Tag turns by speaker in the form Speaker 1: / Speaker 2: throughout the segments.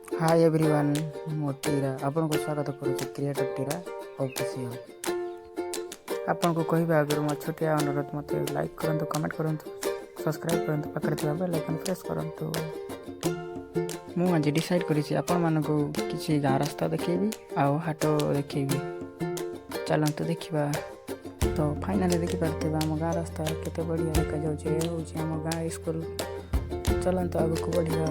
Speaker 1: Hi everyone मो टीरा आपन को स्वागत करुच्ची क्रिएटर टीरा ऑफिशियल। आपन को कहबा आगर मो छोटिया अनुरोध मते लाइक करंतु कमेंट करंतु सब्सक्राइब करंतु पाखरे थिबा बेल आइकन प्रेस करंतु। मु आज डिसाइड करिछि आपन मान को किछि गाँ रास्ता देखेबी आउ हाटो देखेबी। चलंतु देखिबा। तो फाइनली देखि पारथिबा हम गाँ रास्ता केते बढ़िया देखा जाउछि। ए होछि हम गाँ स्कूल। चलंतु आगु को बढ़िया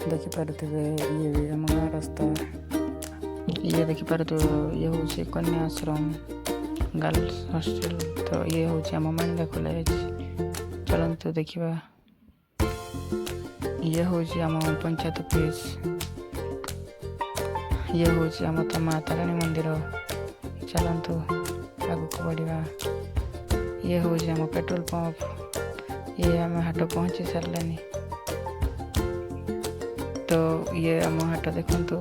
Speaker 1: देखि पारुथिबे। ये भी हम गाँ रास्ता ये देखि पारुथु। ये होछि कन्या आश्रम गर्ल्स हॉस्टल। तो ये होछि हम मांडा कॉलेज। चलंतु देखिबा। ये होछि हम पंचायत ऑफिस। ये होछि हम माता तारिणी मंदिर। चलंतु आगु को बढ़िया। ये होछि हम पेट्रोल पंप। ये हम हाट पहुंची सारलानी। तो ये आम हाट देखु। तो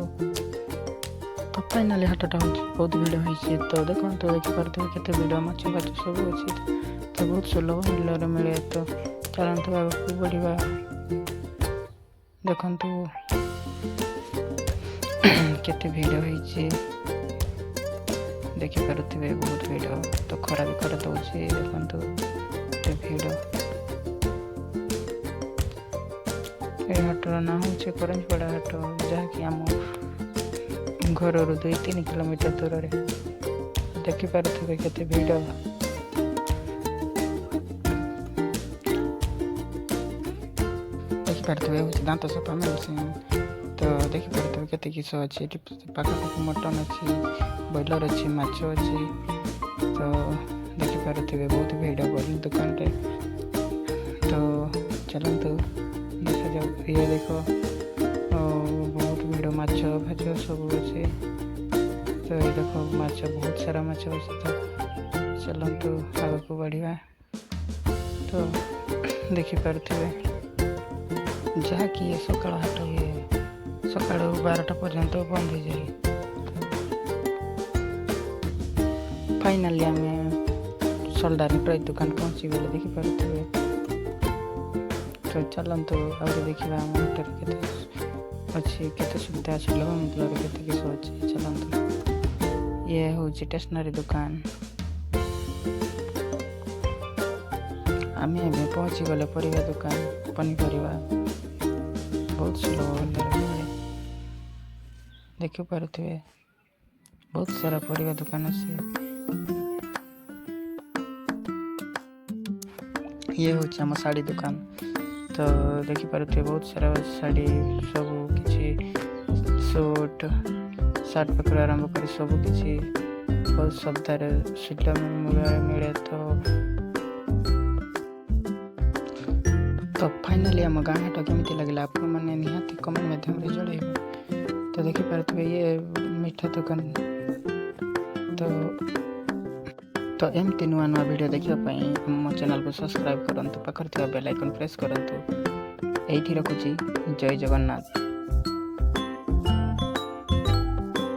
Speaker 1: फाइनाली हाटटा बहुत भिड़ होती। तो देखो देखिपे केते भिड़ माछ फाच सब अच्छी। तो बहुत सुलभ मूल्य मिले। तो चलते आगे बढ़िया। देखु केते भिड़ होती देखिपे बहुत भिड़। तो खरा भी कर दौर देखु भिड़। ये हाटर ना हूँ करंजपड़ा हाट जहाँकि आम घर 2-3 किलोमीटर दूर रे। देखिपे केते भिड़। देखिपे हूँ दांत सफा मेडिसिन। तो देखिपे केते किस अच्छी पाखापाखि मटन अच्छी ब्रॉयलर अच्छी माछ अच्छी। तो देखिपे बहुत भिड़ बोल दुकान रे। तो चलतु देखा जाऊ। ये देखो बहुत भिड़ माछ फाच सब अच्छे। तो ये देखो माछ बहुत सारा माछ अच्छे। तो चलतु आगे को बढ़िया। तो देखिपे जहाँकि ये सकाळ हाट हुए सकाळ 12टा पर्यंत बंद हो जाए। फाइनाली आम सोल्डार प्राय दुकान पहुँची गले देखिपे। तो चलतु आगे देखा आम हाटर के अच्छी केते सुविधा सुलभ मूल्य केते किस अच्छी। चलतु ये हूँ स्टेशनरी दुकान। आम एवं पहुँची गले परिवा दुकान पनीपरिया बहुत सुलभ मूल्य मिले। देखिपे बहुत सारा परिवा दुकान अच्छे। ये हूँ आम साड़ी दुकान। तो देखिपे बहुत सारा शाढ़ी सब किसी सूट सार्ट पाखर आरंभ कर सब किसी बहुत सप्ताह सुलभ मूल्य मिले। तो फाइनाली आम गाँ हाट केमती लगे आप निहाती कमेंट माध्यम जन। तो देखिपे ये मीठा दुकान। तो एमती नुआ नुआ वीडियो देखापी मो चैनल को सब्सक्राइब करंतु पाखर थिबा बेल आइकन प्रेस करंतु। एठी रखुची। जय जगन्नाथ।